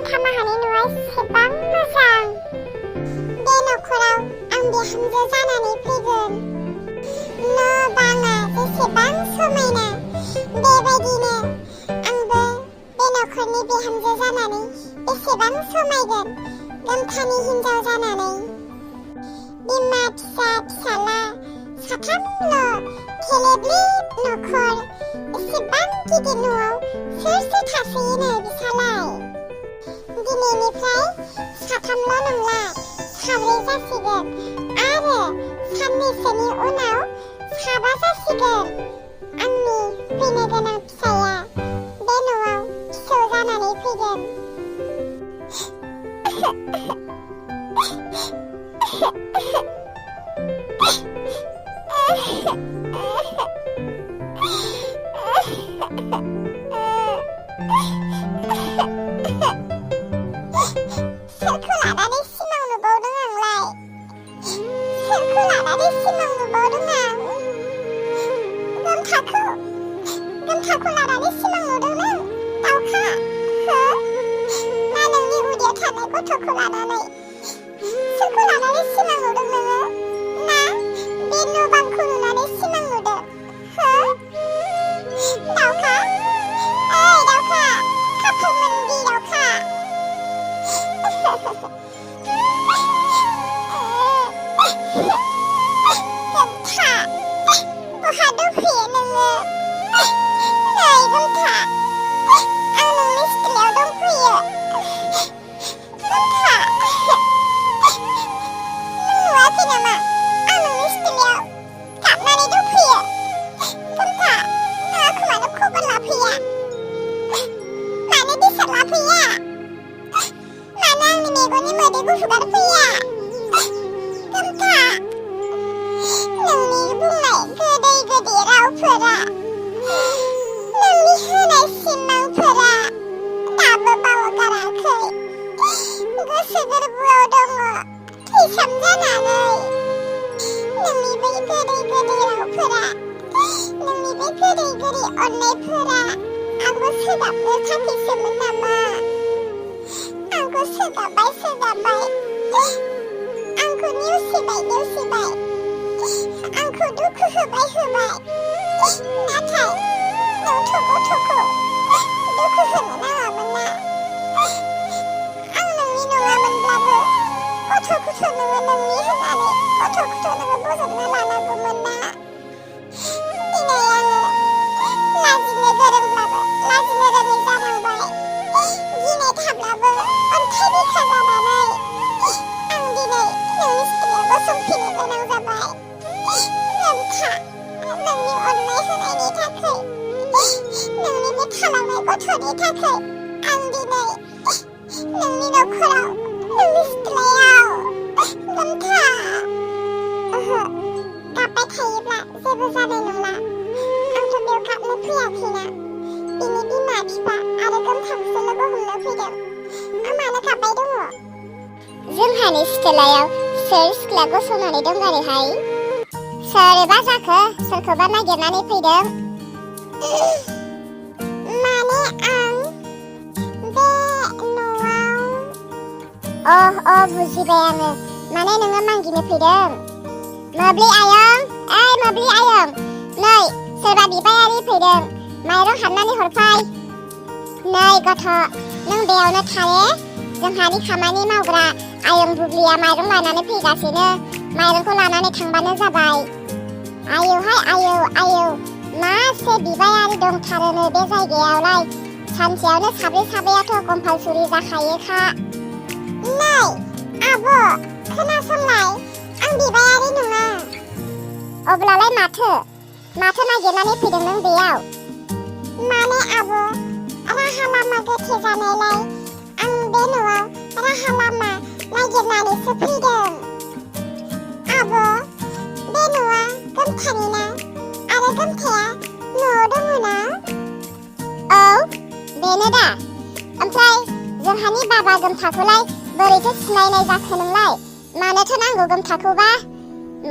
खामाहानि न'आ एसेबां मोजां। बे नखराव आं बिहामजो जानानै फैगोन। न' बाङा जेसेबां समायना, बेबायदिनो आंबो बे नखरनि बिहामजो जानानै बेसेबां समायगोन, गोमथानि हिनजाव जानानै। बिमा फिसा फिसाला साथामल' थेलेब्लेब नखर, एसेबां गिदिर न'आव सोर थासोयोनो बिसालाय। दिनैनिफ्राय साथामल' नंला, साब्रै जासिगोन आरो साननैसोनि उनाव साबा जासिगोन। आंनि फैनो गोनां फिसाया बे न'आव फिसौ जानानै फैगोन। सोरखौ लानानै सिमां नुबावदों आंलाय? सोरखौ लानानै सिमां नुबावदों आं? गोमथाखौ लानानै सिमां नुदों नों, दाउखा? हो? ना नोंनि उदैयाव थानाय गथ'खौ लानानै? सोरखौ लानानै सिमां नुदों नोङो? ना बे न' बांखौ नुनानै सिमां नुदों? हो? दाउखा? ओइ दाउखा, खाफालमोनदि दाउखा। गोमथा, बहा दंफैयो नोङो? नै गोमथा, आं नोंनि सिथ्लायाव दंफैयो। गोमथा, नों नुवाखै नामा आं नोंनि सिथ्लायाव गाबनानै दंफैयो? गोमथा, नों आंखौ मानो खबर लाफैया? मानो बेसाद लाफैया? मानो आंनि मेगननि मोदैखौ हुगारफैया? गोमथा, नोंनि बुंनाय गोदै गोदै रावफोरा, नोंनि होनाय सिमांफोरा दाबो बावगाराखै। गोसो गोरबोआव दङ थैसाम जानानै। नोंनि बै गोदै गोदै रावफोरा, नोंनि बे गोदै गोदै अननायफोरा आंबो सोगाबनो थाखायसोमोन नामा? आंखौ सोगाबबाय, आंखौ नेवसिबाय, आंखौ दुखु होबाय। नाथाय नोंथ' गथ'खौ दुखु होनो नाङामोन ना? आं नोंनि नङामोनब्लाबो गथ'खौथ' नोङो नोंनि होननानै गथ'खौथ' नोङो बजबना लानांगौमोन ना? दिनै आङो लाजिनो गोरोंब्लाबो लाजिनो रोङै जानांबाय। गिनाय थाब्लाबो अन्थाइ बिखा जानानै आं दिनै नोंनि सिथ्लायाव गसंफैनो गोनां जाबाय। गोमथा, नोंनि अननाय होनायनि थाखाय, नोंनि बे थालांनाय गथ'नि थाखाय आं दिनै नोंनि नखराव, नोंनि सिथ्लायाव। गोमथा, ओहो, गाबबाय थायोब्ला जेबो जानाय नंला। आंथ' बेयाव गाबनो फैयाखैना, बिनि बिमा बिफा आरो गोमथाखौसो लोगो हमनो फैदों। आं मानो गाबबाय दङ? जोंहानि सिथ्लायाव सोर सिख्ला गसंनानै दंगारोहाय? सोरबा जाखो सोरखौबा नागिरनानै फैदों? माने आं बे न'आव। बुजिबाय आङो, माने नोङो मागिनो फैदों। मोब्लि आयं, ओइ मोब्लि आयं, नै सोरबा बिबायारि फैदों, माइरं हाननानै हरफाय। नै गथ', नों बेयावनो थाये, जोंहानि खामानि मावग्रा आयं बुब्लिया माइरं लानानै फैगासिनो, माइरंखौ लानानै थांबानो जाबाय। आयौ, मासे बिबायारि दंथारोनो बे जायगायावलाय, सानसेयावनो साब्रैयाथ' कम्पालसरि जाखायोखा। नै आब', खोनासंलाय, आं बिबायारि नङा। अब्लालाय माथो नागिरनानै फैदों नों बेयाव? माने आब', राहा लामा गोथे जानायलाय आं बे न'आव राहा लामा नागिरनानैसो फैदों। आब', बे न'आ गोमथानि ना? आरो गोमथाया न'आव दङ ना? औ, बेनो दा। ओमफ्राय जोंहानि बाबा गोमथाखौलाय बोरैथो सिनायनाय जाखो नोंलाय? मानोथो नांगौ गोमथाखौबा?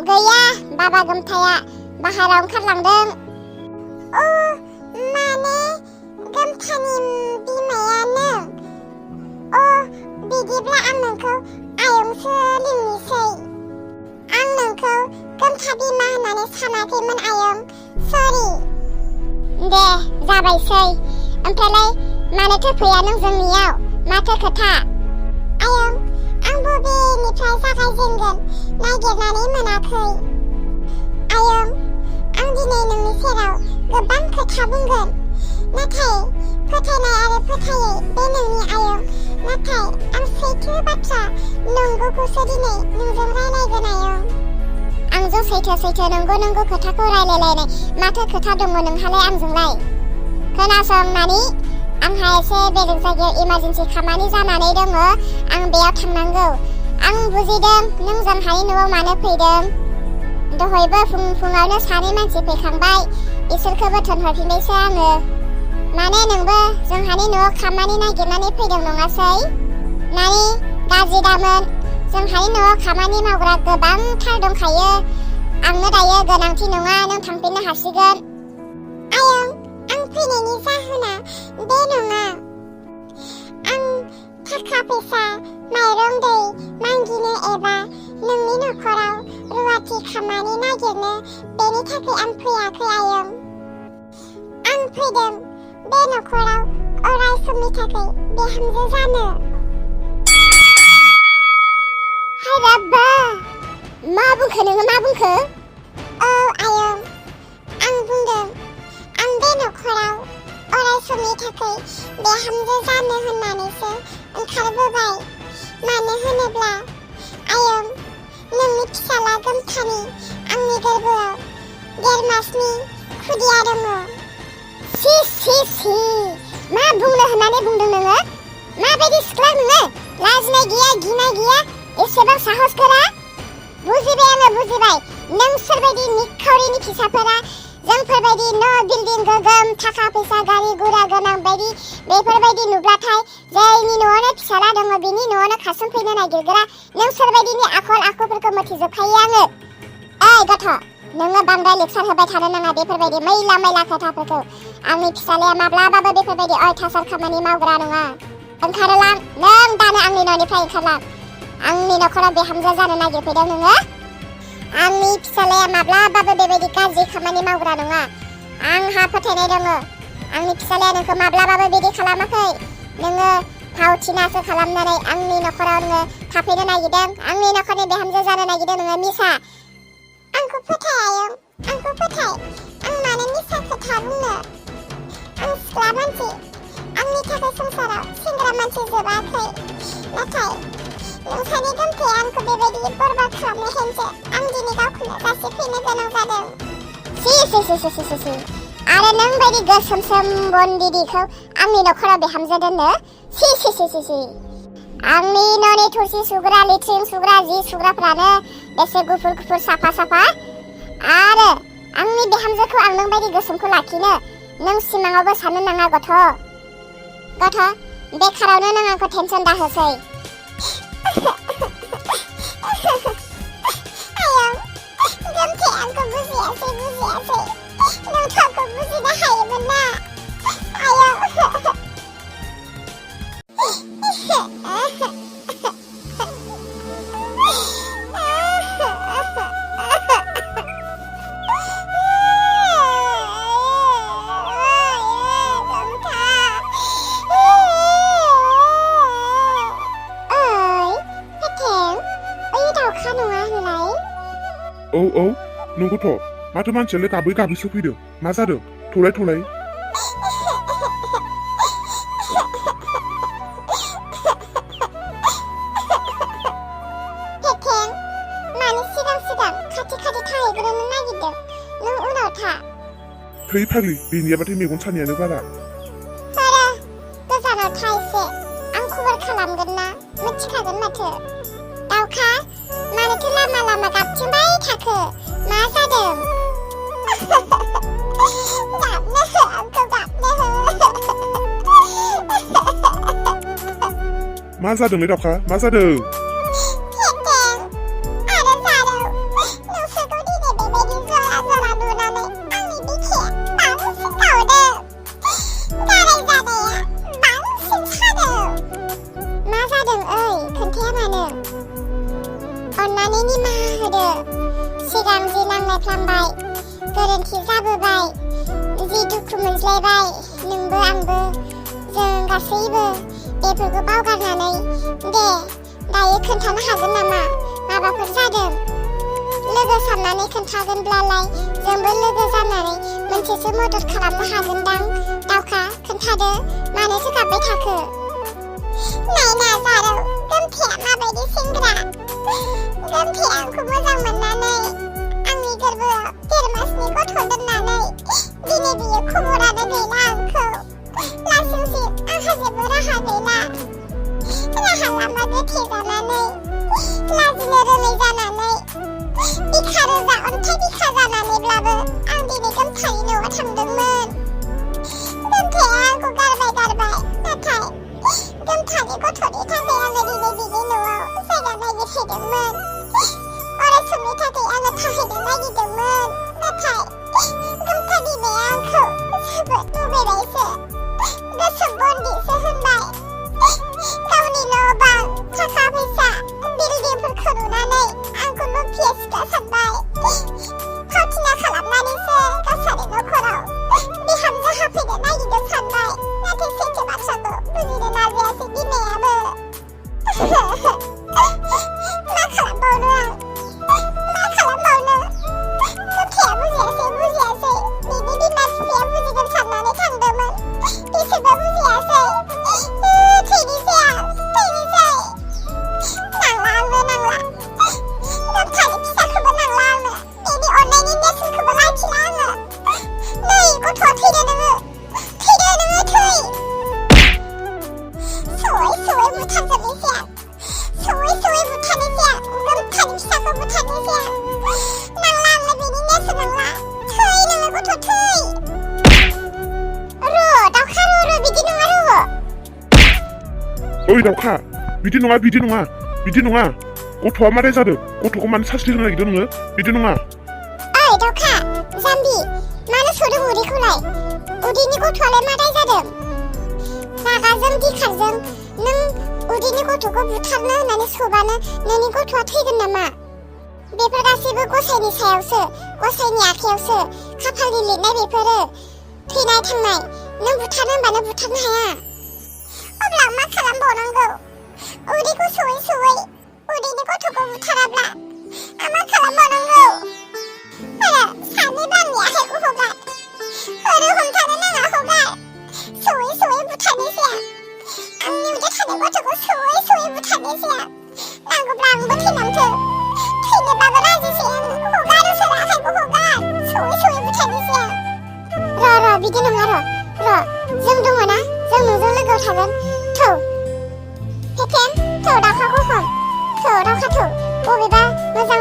गैया, बाबा गोमथाया बाहेरायाव ओंखारलांदों। माने गोमथानि बिमाया नों? सानाखैमोन आयं सरि दे जाबायसै ओमफ्रायलाय मानोथो फैया नों जोंनियाव माथो खोथा आयं आं बबेनिफ्राय जागायजेनगोन नागिरनानै मोनाखै आयं आं दिनै नोंनि सेराव गोबां खोथा बुंगोन नाथाय फोथायनाय आरो फोथायै बे नोंनि आयं नाथाय आं सैथो बाथ्रा नंगौखौसो दिनै नोंजों रायलायगोन आयं आंजों सैथो नंगौ खोथाखौ रायलायलायनाय माथो खोथा दङ नोंहालाय आंजोंलाय खोनासं नानि आंहा एसे बेलेग जायगायाव इमारजेन्सि खामानि जानानै दङ आं बेयाव थांनांगौ आं बुजिदों नों जोंहानि न'आव मानो फैदों दहायबो फुङावनो सानै मानसि फैखांबाय इसोरखौबो थोनहरफिनबायसो आङो माने नोंबो जोंहानि न'आव खामानि नागिरनानै फैदों नङासै नानि गाज्रि दामोन जोंहानि न'आव खामानि मावग्रा गोबांथार दंखायो आंनो दायो गोनांथि नङा नों थांफिननो हासिगोन आयं आं फैनायनि जाहोना बे नङा आं थाखा फैसा माइरं दै मागिनो एबा नोंनि न'खराव रुवाथि खामानि नागिरनो बेनि थाखाय आं फैयाखै आयं आं फैदों बे न'खराव अराय समनि थाखाय बिहामजो जानो हाय राब्बा मा बुंखो नोङो मा बुंखो औ आयं आं बुंदों आं बे न'खराव अराय समनि थाखाय बिहामजो जानो होननानैसो ओंखारबोबाय मानो होनोब्ला आयं नोंनि फिसाला गोमथानि आंनि गोरबोआव 1.5 मासनि खुदिया दङ सि मा बुंनो होननानै बुंदों नोङो माबायदि सिख्ला नोङो लाजिनाय गैया गिनाय गैया एसेबां साहस गोरा बुजिबाय आङो बुजिबाय नोंसोरबायदि निखावरिनि फिसाफोरा जोंफोरबायदि न' बिल्डिं गोगोम थाखा फैसा गारि गुरा गोनां बायदि बेफोरबायदि नुब्लाथाय जायनि न'आवनो फिसाला दङ बिनि न'आवनो खारसनफैनो नागिरग्रा नोंसोरबायदिनि आखल आखुफोरखौ मिथिजोबखायो आङो ओइ गथ' नोङो बांद्राय लेक्सार होबाय थानो नाङा बेफोरबायदि मैला खोथाफोरखौ आंनि फिसालाया माब्लाबाबो बेफोरबायदि अयथासार खामानि मावग्रा नङा ओंखारलां नों दानो आंनि न'निफ्राय ओंखारलां आंनि न'खराव बिहामजो जानो नागिरफैदों नोङो आंनि फिसालाया माब्लाबाबो बेबायदि गाज्रि खामानि मावग्रा नङा आंहा फोथायनाय दङ आंनि फिसालाया नोंखौ माब्लाबाबो बिदि खालामाखै नोङो फावथिनासो खालामनानै आंनि न'खराव नोङो थाफैनो नागिरदों आंनि न'खरनि बिहामजो जानो नागिरदों नोङो मिसा आंखौ फोथाय आयं आंखौ फोथाय आं मानो मिसा खोथा बुंनो आं सिख्ला मानसि आंनि थाखाय संसाराव सेंग्रा मानसि जोबाखै नाथाय नोंसानि गोमथाया आंखौ बेबायदि बरबाद खालामनो हेनसो आं दिनै गावखौनो जासिफैनो गोनां जादों सि आरो नों बायदि गोसोम बनदिदिखौ आंनि न'खराव बिहामजो दोननो सि आंनि न'नि थुरसि सुग्रा लेट्रिन सुग्रा जि सुग्राफ्रानो बेसे गुफुर साफा आरो आंनि बिहामजोखौ आं नों बायदि गोसोमखौ लाखिनो नों सिमाङावबो साननो नाङा गथ' बेखारावनो नों आंखौ टेनसन दाहोसै आयं गोमथाया आंखौ बुजियासै नोंथांखौ बुजिनो हायोमोन ना आयं औ नंगौथ' माथो मानसियालाय गाबै फैदों मा जादों थलाय थै फाग्लि बेनियाबाथाय मेगन सानायानो बारा गोजानाव था एसे आं खबर खालामगोन ना मिथिखागोन माथो दाउखा मानोथो लामा गाबथिंबाय थाखो मा जादों मा जादोंलै दाउखा मा जादों अन्नानै निमाहा होदो सिगां जि नांलायफ्लांबाय गोरोन्थि जाबोबाय जि दुखु मोनज्लायबाय नोंबो आंबो जों गासैबो बेफोरखौ बावगारनानै दे दायो खोन्थानो हागोन नामा माबाफोर जादों लोगो साननानै खोन्थागोनब्लालाय जोंबो लोगो जानानै मोनसेसो मदद खालामनो हागोनदां दावखा खोन्थादो मानोथो गाबबाय थाखो नायना जारौ गोमथाया माबायदि सेंग्रा गोमथाया आंखौ मोजां मोननानै आंनि गोरबोआव 1.5 मासनि गथ' दोननानै दिनै बियो खबरानो गैला आंखौ लासिंसिं आंहा जेबो राहा गैला राहा लामा गोथे जानानै लाजिनो रोङै जानानै बिखा रोजा अन्थाइ बिखा जानानैब्लाबो आं दिनै गोमथानि न'आव थांदोंमोन गोमथाया आंखौ गारबाय नाथाय गोमथानि गथ'नि थाखाय आङो दिनै बिनि न'आव जायगा नागिरहैदोंमोन अराय समनि थाखाय आङो थाहैनो नागिरदोंमोन नाथाय गोमथा बिमाया आंखौ जोबोद मुगैबायसो गोसो बन्दिसो होनबाय गावनि न' बां थाखा फैसा बिल्डिंफोरखौ नुनानै आंखौ लुफिया सिख्ला सानबाय फावथिना खालामनानैसो गावसानि न'खराव बिहामजो हाफैनो नागिरदों सानबाय नाथाय सैथो बाथ्राखौ बुजिनो नाजायासै बिमायाबो मा खालामबावनो गोमथाया बुजियासै बिनि बिमा बिफाया बुजिगोन साननानै थांदोंमोन बिसोरबो बुजियासै थैनोसै नांला आंनो गोमथानि फिसाखौबो नांला आंनो बेनि अननायनि नेरसोनखौबो लाखिला आङो नै गथ'आ थैदो नोङो थै सौयै बुथारजोबनोसै आं सौयै बुथारनोसै आं गोमथानि फिसाखौ बुथारनोसै आं नांला आंनो बेनि नेरसोन नांला थै नोङो गथ' थै दावखा बिदि नङा ओइ दावखा बिदि नङा गथ'आ मारै जादों गथ'खौ मानो सास्रि होनो नागिरदों नोङो बिदि नङा ओइ दावखा जाम्बि मानो सदों उदैखौलाय उदैनि गथ'आलाय मा दाय जादों रागाजों गिखारजों नों उदैनि गथ'खौ बुथारनो होननानै सोबानो नोंनि गथ'आ थैगोन नामा बेफोर गासैबो गसाइनि सायावसो गसाइनि आखायावसो खाफालनि लिरनाय बेफोरो थैनाय थांनाय नों बुथारनो होनबानो बुथारनो हाया अब्ला मा खालामबावनांगौ उदैखौ सौयै उदैनि गथ'खौ बुथाराब्ला आं मा खालामबावनांगौ सानैबो आंनि आखाइखौ हगार हमथानो नाङा हगार सौयै बुथारनोसै आंनि उदै थानाय गथ'खौ सौयै बुथारनोसै नांगौब्ला आंबो थैनांथों थैनोबाबो राजिसै आङो हगार आखाइखौ हगार सौयै बुथारनोसै र' बिदि नङा र' जों दङ ना जों नोंजों लोगोआव थागोन थौ हेकेन थौ दावखाखौ हम थौ दावखा थौ बबेबा मोजां